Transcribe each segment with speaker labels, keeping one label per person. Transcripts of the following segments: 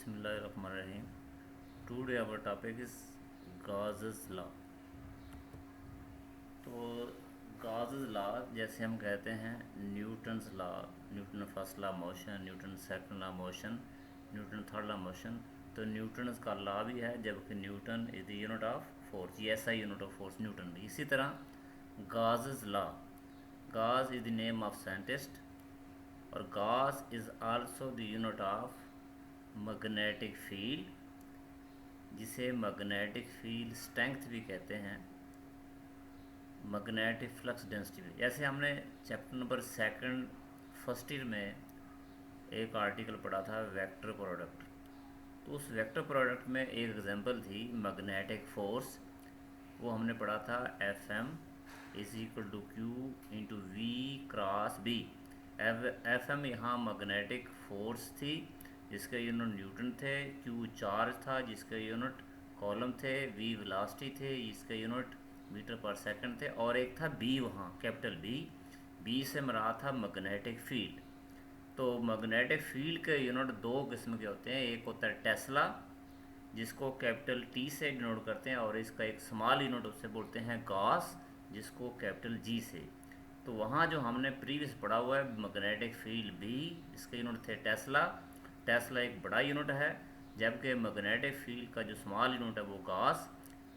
Speaker 1: Bismillahirrahmanirrahim. Today our topic is Gauss's law. तो Gauss's law जैसे हम कहते हैं Newton's law, Newton first law motion, Newton second law motion, Newton third law motion. तो Newton's का law भी है, जबकि Newton is the unit of force, ऐसा यूनिट ऑफ फोर्स न्यूटन भी। इसी तरह Gauss's law, Gauss is the name of scientist और Gauss is also the unit of magnetic field, जिसे मैग्नेटिक फील्ड स्ट्रेंथ भी कहते हैं, मैग्नेटिक फ्लक्स डेंसिटी भी। जैसे हमने chapter number second first year में एक आर्टिकल पढ़ा था वेक्टर प्रोडक्ट, तो उस वेक्टर प्रोडक्ट में एक एग्जांपल थी मैग्नेटिक फोर्स। वो हमने पढ़ा था Fm is equal to Q into V cross B. Fm यहाँ मैग्नेटिक फोर्स थी जिसके यूनिट न्यूटन थे, क्यू चार्ज था जिसके यूनिट कॉलम थे, वी वेलोसिटी थे जिसके यूनिट मीटर पर सेकंड थे, और एक था बी, वहाँ कैपिटल बी से मराद था मैग्नेटिक फील्ड। तो मैग्नेटिक फील्ड के यूनिट दो किस्म के होते हैं, एक होता है टेस्ला जिसको कैपिटल टी से डिनोट करते हैं, और इसका एक स्मॉल यूनिट उससे बोलते हैं गॉस जिसको कैपिटल जी से। तो वहाँ जो हमने प्रीवियस पढ़ा हुआ है मैग्नेटिक फील्ड बी, इसके यूनिट थे टेस्ला। टेस्ला एक बड़ा यूनिट है, जबकि मैग्नेटिक फील्ड का जो स्मॉल यूनिट है वो गॉस।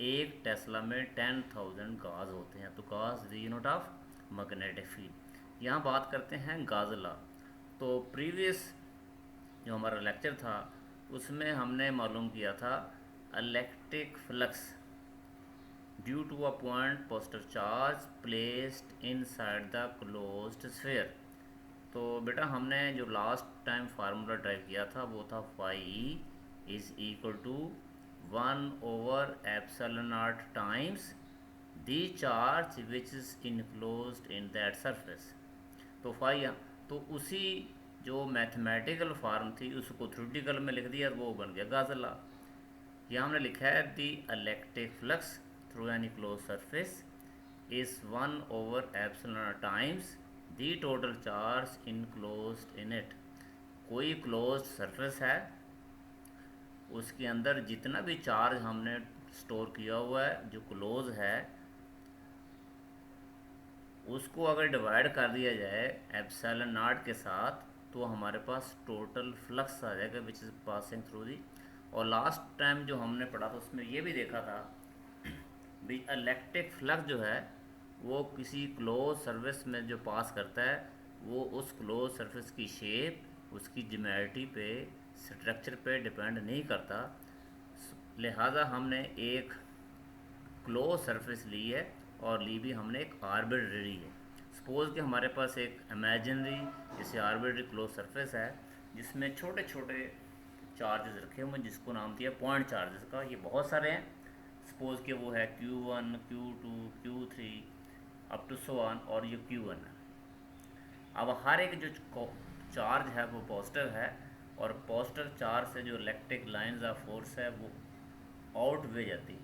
Speaker 1: एक टेस्ला में 10,000 गॉस होते हैं। तो Gauss is the unit of magnetic field. यहाँ बात करते हैं गॉस लॉ। तो प्रीवियस जो हमारा लेक्चर था उसमें हमने मालूम किया था electric flux due to a point positive charge placed inside the closed sphere. तो बेटा हमने जो लास्ट टाइम फार्मूला ड्राइव किया था वो था फाई इज इक्वल टू 1/एप्सिलॉन naught times the charge which is enclosed in that surface. तो फाई, तो उसी जो मैथमेटिकल फार्म थी उसको थ्योरेटिकल में लिख दिया, वो बन गया गॉस लॉ। यहाँ हमने लिखा है the electric flux through any close surface is 1/एप्सिलॉन times the total charge enclosed in it. कोई क्लोज्ड सरफेस है, उसके अंदर जितना भी चार्ज हमने स्टोर किया हुआ है जो क्लोज है, उसको अगर डिवाइड कर दिया जाए एप्सिलॉन नॉट के साथ तो हमारे पास टोटल फ्लक्स आ जाएगा which is passing through the. और लास्ट टाइम जो हमने पढ़ा था उसमें ये भी देखा था भी इलेक्ट्रिक फ्लक्स जो है वो किसी क्लोज सरफेस में जो पास करता है वो उस क्लोज सरफेस की शेप, उसकी ज्योमेट्री पे, स्ट्रक्चर पे डिपेंड नहीं करता। लिहाजा हमने एक क्लोज सरफेस ली है और ली भी हमने एक आर्बिट्रेरी है। सपोज़ कि हमारे पास एक इमेजिनरी जैसे आर्बिट्रेरी क्लोज सरफेस है जिसमें छोटे छोटे चार्जेस रखे हुए हैं जिसको नाम दिया पॉइंट चार्जेस का। ये बहुत सारे हैं, सपोज़ कि वो है Q1, Q2, Q3 up to so on, और ये Q1 है। अब हर एक जो चार्ज है वो पॉजिटिव है, और पॉजिटिव चार्ज से जो इलेक्ट्रिक लाइंस ऑफ फोर्स है वो आउट वे जाती है,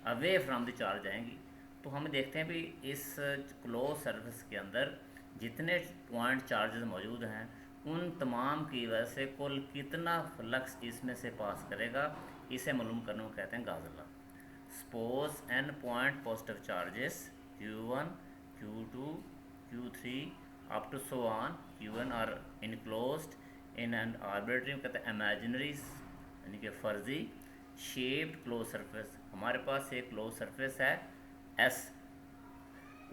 Speaker 1: अवे फ्रॉम द चार्ज आएंगी। तो हम देखते हैं भी इस क्लोज सरफेस के अंदर जितने पॉइंट चार्जेस मौजूद हैं उन तमाम की वजह से कुल कितना फ्लक्स इसमें से पास करेगा, इसे मालूम करने को कहते हैं Gauss law. Suppose n point positive charges Q1, Q2, Q3 up to so on Q1 are enclosed in an arbitrary, कहते हैं इमेजिनरी यानी कि फर्जी शेप्ड क्लोज सरफेस। हमारे पास एक क्लोज सरफेस है S,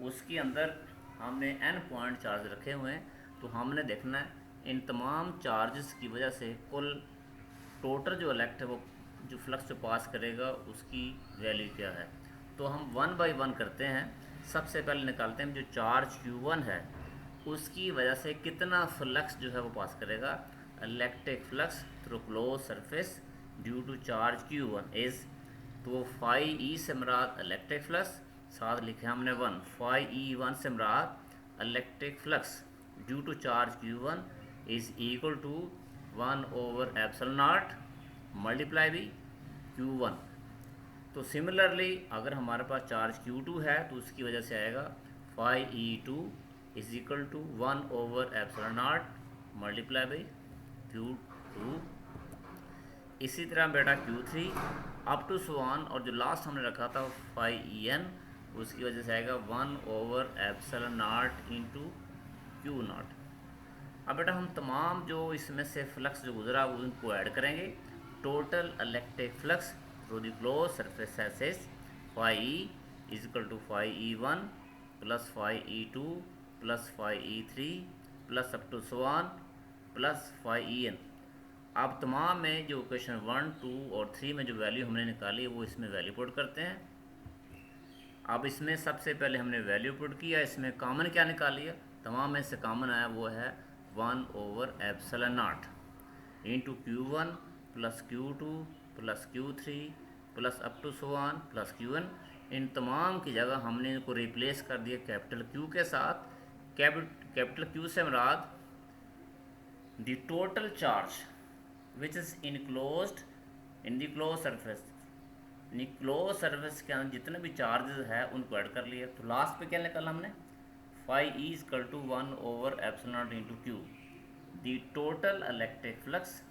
Speaker 1: उसके अंदर हमने n पॉइंट चार्ज रखे हुए हैं। तो हमने देखना है इन तमाम चार्जेस की वजह से कुल टोटल जो इलेक्ट है वो जो फ्लक्स जो पास करेगा उसकी वैल्यू क्या है। तो हम 1 बाय 1 करते हैं। सबसे पहले निकालते हैं जो चार्ज Q1 है उसकी वजह से कितना फ्लक्स जो है वो पास करेगा। Electric flux through close surface due to charge Q1 is, तो फाई ई से मराद इलेक्ट्रिक फ्लक्स, साथ लिखे हमने 1, फाई ई 1 से मराद electric flux due to charge Q1 is equal to 1/एप्सिलॉन नॉट मल्टीप्लाई भी Q1। तो सिमिलरली अगर हमारे पास चार्ज Q2 है तो उसकी वजह से आएगा phi E2 is equal to 1/एप्सिलॉन नॉट मल्टीप्लाई बाई Q2 इसी तरह बेटा Q3 up to so on, और जो लास्ट हमने रखा था φen, उसकी वजह से आएगा 1/ε0 इंटू Q0। अब बेटा हम तमाम जो इसमें से फ्लक्स जो गुजरा वो उनको ऐड करेंगे। Total electric flux through the close surface एसेस φe is equal to φe1 plus φe2 plus φe3 plus up to so on plus φen। अब तमाम में जो क्वेश्चन 1, 2 और 3 में जो वैल्यू हमने निकाली है वो इसमें वैल्यू पुट करते हैं। अब इसमें सबसे पहले हमने वैल्यू पुट किया, इसमें कॉमन क्या निकाल लिया, तमाम में से कॉमन आया वो है 1/ε0 into Q1 plus Q2 plus Q3 plus up to so on plus Qn। इन तमाम की जगह हमने इनको रिप्लेस कर दिया कैपिटल Q के साथ। कैपिटल Q से मुराद the total charge which is enclosed in the close surface, close surface के अंदर जितने भी चार्जेस है उनको ऐड कर लिया। तो लास्ट पे क्या निकाला हमने, phi E equal to 1/ε0 into Q। The total electric flux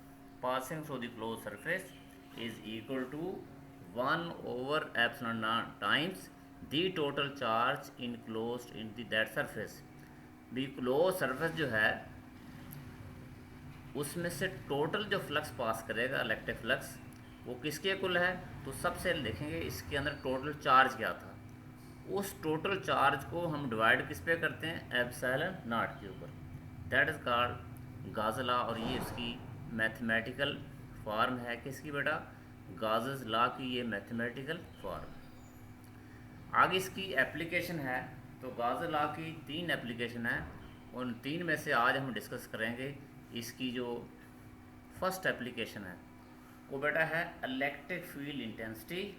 Speaker 1: passing through the close surface is equal to 1/ε0 times the total charge enclosed in that surface. The close surface जो है उसमें से टोटल जो flux pass करेगा electric flux वो किसके equal है, तो सबसे देखेंगे इसके अंदर टोटल चार्ज क्या था, उस टोटल चार्ज को हम डिवाइड किस पे करते हैं, ε0 के ऊपर। That is called gauze law, और ये इसकी मैथमेटिकल फॉर्म है किसकी बेटा, गाज़ लॉ की ये मैथमेटिकल फॉर्म। आगे इसकी एप्लीकेशन है, तो गाज़ लॉ की 3 एप्लीकेशन है, उन 3 में से आज हम डिस्कस करेंगे। इसकी जो फर्स्ट एप्लीकेशन है वो बेटा है electric field intensity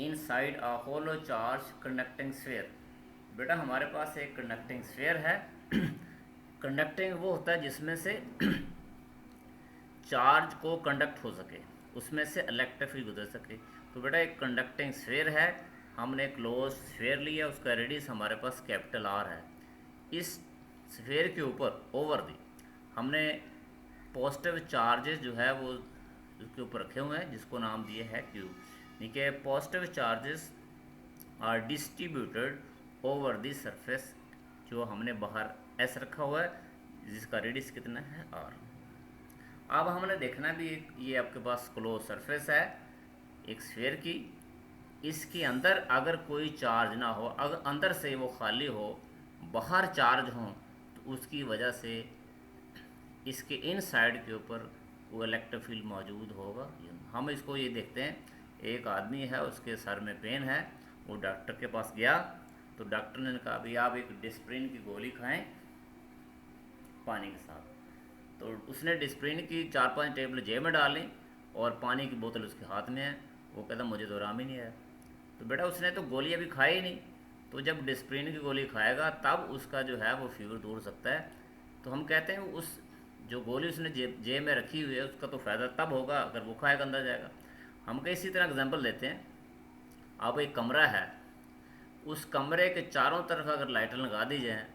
Speaker 1: inside a hollow charge conducting sphere. बेटा हमारे पास एक कंडक्टिंग स्फीयर है। कंडक्टिंग वो होता है जिसमें से चार्ज को कंडक्ट हो सके, उसमें से इलेक्ट्रिक फील्ड गुजर सके। तो बेटा एक कंडक्टिंग स्फीयर है, हमने क्लोज स्फीयर लिया, उसका रेडियस हमारे पास कैपिटल R है। इस स्फीयर के ऊपर ओवर दी हमने पॉजिटिव चार्जेस जो है वो उसके ऊपर रखे हुए हैं, जिसको नाम दिए है Q। ठीक है, positive charges are distributed over the surface, जो हमने बाहर S रखा हुआ है, जिसका रेडियस कितना है R। अब हमने देखना भी ये आपके पास क्लोज सरफेस है एक स्फीयर की, इसके अंदर अगर कोई चार्ज ना हो, अगर अंदर से वो खाली हो, बाहर चार्ज हो, तो उसकी वजह से इसके इन साइड के ऊपर वो इलेक्ट्रिक फील्ड मौजूद होगा। हम इसको ये देखते हैं, एक आदमी है उसके सर में पेन है, वो डॉक्टर के पास गया, तो डॉक्टर ने कहा भाई आप एक डिस्प्रिन की गोली खाएं पानी के साथ। तो उसने डिस्प्रिन की 4-5 टेबलेट जेब में डाली और पानी की बोतल उसके हाथ में है। वो कहता मुझे तो आराम ही नहीं आया। तो बेटा उसने तो गोली अभी खाई ही नहीं, तो जब डिस्प्रिन की गोली खाएगा तब उसका जो है वो फीवर दूर हो सकता है। तो हम कहते हैं उस जो गोली उसने जेब में रखी हुई है उसका तो फ़ायदा तब होगा अगर वो खाएगा अंदर जाएगा। हम कहीं इसी तरह एग्जांपल देते हैं, अब एक कमरा है, उस कमरे के चारों तरफ अगर लाइटें लगा दी जाए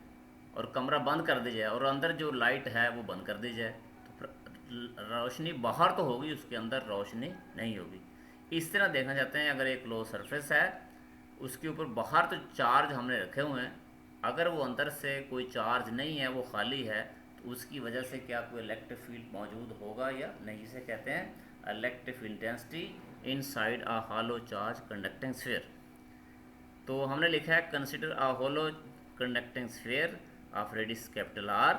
Speaker 1: और कमरा बंद कर दी जाए और अंदर जो लाइट है वो बंद कर दी जाए, तो रोशनी बाहर तो होगी, उसके अंदर रोशनी नहीं होगी। इस तरह देखना चाहते हैं, अगर एक क्लोज सरफेस है उसके ऊपर बाहर तो चार्ज हमने रखे हुए हैं, अगर वो अंदर से कोई चार्ज नहीं है, वो खाली है, तो उसकी वजह से क्या कोई इलेक्ट्रिक फील्ड मौजूद होगा या नहीं। इसे कहते हैं electric intensity inside a hollow charge conducting sphere. तो हमने लिखा है consider a hollow conducting sphere of radius capital R,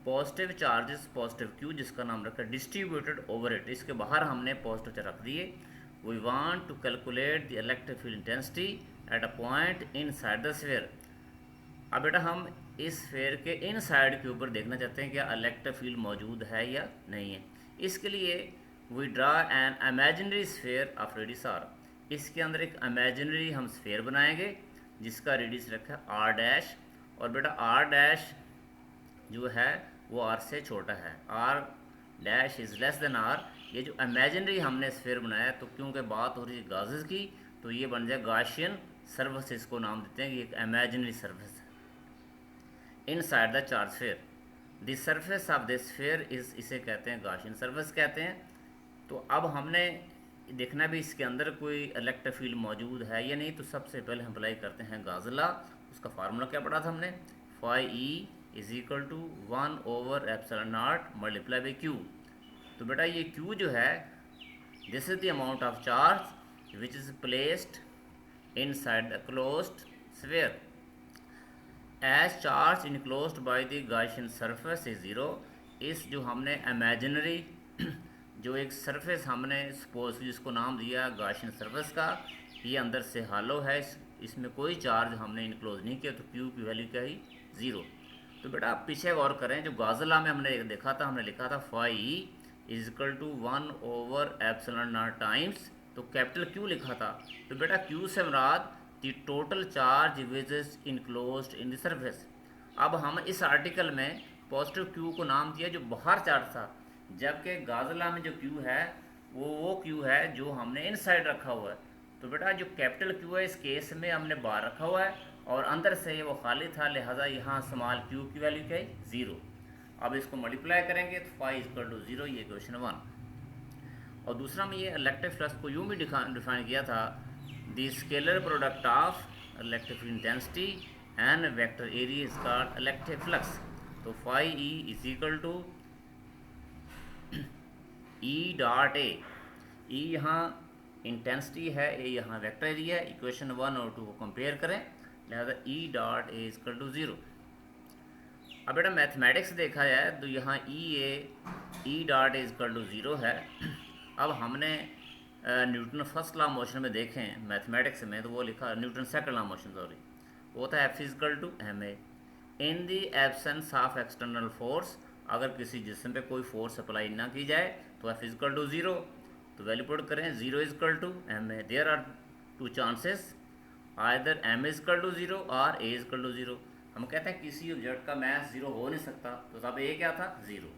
Speaker 1: positive charges positive Q जिसका नाम रखा डिस्ट्रीब्यूटेड ओवर इट, इसके बाहर हमने पॉजिटिव रख दिए। We want to calculate the electric field intensity at a point inside the sphere. अब बेटा हम इस स्फीयर के इन साइड के ऊपर देखना चाहते हैं कि इलेक्ट्रिक फील्ड मौजूद है या नहीं है। इसके लिए we draw an imaginary sphere of radius R। इसके अंदर एक इमेजिनरी हम स्फीयर बनाएंगे जिसका रेडियस रखा है R डैश, और बेटा R डैश जो है वो R से छोटा है, R dash is less than R। ये जो इमेजिनरी हमने स्फीयर बनाया, तो क्योंकि बात हो रही है गाजेस की, तो ये बन जाए गाशियन सर्फेस, इसको नाम देते हैं कि एक इमेजिनरी सर्फेस है inside the charge sphere. The surface of the sphere is, इसे कहते हैं गाशियन सर्फेस कहते हैं। तो अब हमने देखना भी इसके अंदर कोई इलेक्ट्रिक फील्ड मौजूद है या नहीं। तो सबसे पहले हम अप्लाई करते हैं गाजला। उसका फार्मूला क्या पढ़ा था हमने, phi E is equal to 1/ε0 multiply by Q. तो बेटा ये क्यू जो है, this is the amount of charge which is placed inside the closed sphere as charge enclosed by the Gaussian surface is zero. इस जो हमने imaginary जो एक सरफेस हमने सपोज जिसको नाम दिया गॉसियन सरफेस का, ये अंदर से हालो है, इसमें कोई चार्ज हमने इनक्लोज नहीं किया, तो क्यू की वैल्यू क्या है, ज़ीरो। तो बेटा आप पीछे गौर करें, जो गाजला में हमने देखा था, हमने लिखा था phi is equal to 1/ε0 times, तो कैपिटल क्यू लिखा था। तो बेटा क्यू से मुराद the total charge which is enclosed in the surface. अब हम इस आर्टिकल में पॉजिटिव क्यू को नाम दिया जो बाहर चार्ज था, जबकि गाजला में जो क्यू है वो क्यू है जो हमने इनसाइड रखा हुआ है। तो बेटा जो कैपिटल क्यू है इस केस में हमने बाहर रखा हुआ है और अंदर से वो खाली था, लिहाजा यहाँ स्मॉल क्यू की वैल्यू क्या है, ज़ीरो। अब इसको मल्टीप्लाई करेंगे तो फाई इक्वल टू ज़ीरो, ये क्वेश्चन 1। और दूसरा में ये इलेक्ट्रिक फ्लक्स को यूँ भी डिफाइन किया था, the scalar product of electric intensity and vector area is called electric flux. तो phi E is equal to E dot A, E यहाँ इंटेंसिटी है, ए यहाँ वेक्टर एरिया है। इक्वेशन 1 और 2 को कंपेयर करें, लिहाजा E dot A is equal to zero. अब बेटा मैथमेटिक्स देखा जाए तो यहाँ E dot A is equal to zero है। अब हमने न्यूटन फर्स्ट लॉ मोशन में देखें मैथमेटिक्स में, तो वो लिखा Newton second law motion, sorry, वो था F is equal to M A in the absence of external force. अगर किसी जिस्म पे कोई फोर्स अप्लाई ना की जाए तो F is equal to zero. तो वैल्यू पुट करें, zero is equal to M A, there are two chances, either M is equal to zero और A is equal to zero. हम कहते हैं किसी ऑब्जेक्ट का मास ज़ीरो हो नहीं सकता, तो तब ए क्या था, ज़ीरो।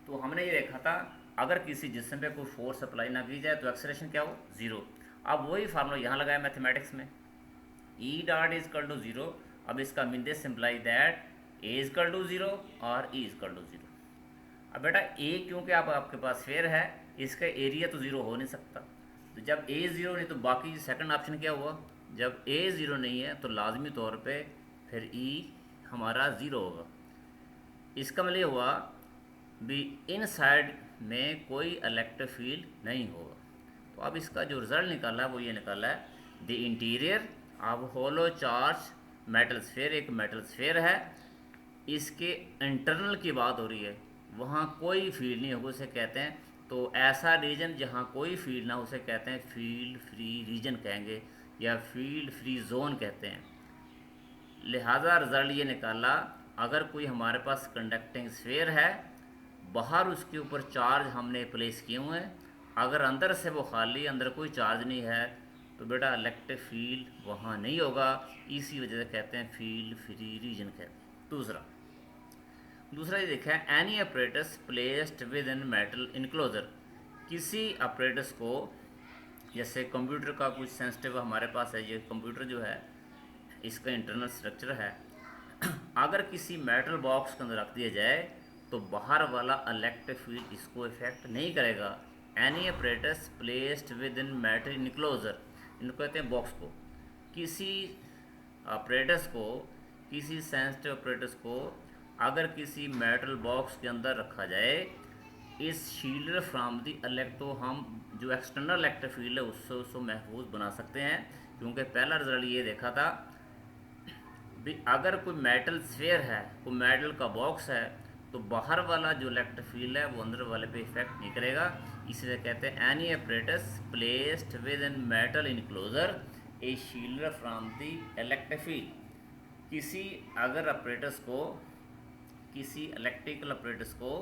Speaker 1: तो हमने ये देखा था अगर किसी जिस्म पे कोई फोर्स अप्लाई ना की जाए तो एक्सेलरेशन क्या हो, ज़ीरो। अब वही फार्मूला यहाँ लगाया मैथमेटिक्स में, E dot is equal to zero. अब इसका mean this simply that A is equal to zero और E is equal to zero. अब बेटा ए क्योंकि आपके पास स्फीयर है, इसका एरिया तो ज़ीरो हो नहीं सकता, तो जब ए ज़ीरो नहीं तो बाकी सेकंड ऑप्शन क्या हुआ, जब ए ज़ीरो नहीं है तो लाजमी तौर पे फिर ई हमारा ज़ीरो होगा। इसका मतलब ये हुआ भी इनसाइड में कोई इलेक्ट्रिक फील्ड नहीं होगा। तो अब इसका जो रिज़ल्ट निकाला है वो ये निकाला है, the interior of hollow charge metal sphere, एक मेटल स्फीयर है, इसके इंटरनल की बात हो रही है, वहाँ कोई फील्ड नहीं होगा, उसे कहते हैं, तो ऐसा रीजन जहाँ कोई फील्ड ना उसे कहते हैं फील्ड फ्री रीजन कहेंगे या फील्ड फ्री जोन कहते हैं। लिहाजा रिज़ल्ट ये निकाला, अगर कोई हमारे पास कंडक्टिंग स्फीयर है, बाहर उसके ऊपर चार्ज हमने प्लेस किए हुए हैं, अगर अंदर से वो खाली, अंदर कोई चार्ज नहीं है, तो बेटा इलेक्ट्रिक फील्ड वहाँ नहीं होगा, इसी वजह से कहते हैं फील्ड फ्री रीजन कहते हैं। दूसरा ये देखा है, any apparatus placed with in metal enclosure, किसी अपरेटस को, जैसे कंप्यूटर का कुछ सेंसिटिव हमारे पास है, ये कंप्यूटर जो है इसका इंटरनल स्ट्रक्चर है, अगर किसी मेटल बॉक्स के अंदर रख दिया जाए तो बाहर वाला इलेक्ट्रिक फील्ड इसको इफेक्ट नहीं करेगा। Any apparatus placed with in metal enclosure, इनको कहते हैं बॉक्स को, किसी अपरेटस को, किसी सेंसिटिव अपरेटस को अगर किसी मेटल बॉक्स के अंदर रखा जाए, इस शील्डर फ्राम दी इलेक्ट्रो, हम जो एक्सटर्नल इलेक्ट्रिक फील्ड है उससे महफूज बना सकते हैं। क्योंकि पहला रिजल्ट ये देखा था भी अगर कोई मेटल स्फीयर है, कोई मेटल का बॉक्स है, तो बाहर वाला जो इलेक्ट्रिक फील्ड है वो अंदर वाले पे इफेक्ट नहीं करेगा, इसलिए कहते हैं any apparatus placed with in metal enclosure A shielder from the electric field. किसी अगर अपरेटस को, किसी इलेक्ट्रिकल अपरेटस को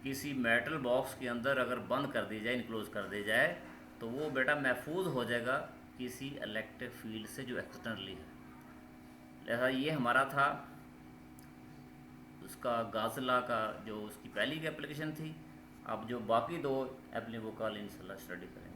Speaker 1: किसी मेटल बॉक्स के अंदर अगर बंद कर दी जाए, इनक्लोज कर दी जाए, तो वो बेटा महफूज हो जाएगा किसी इलेक्ट्रिक फील्ड से जो एक्सटर्नली है। लिहाजा ये हमारा था उसका गाजला का जो उसकी पहली की एप्लीकेशन थी। अब जो बाकी दो एप्लीकेशन वो कल इंशाल्लाह स्टडी करेंगे।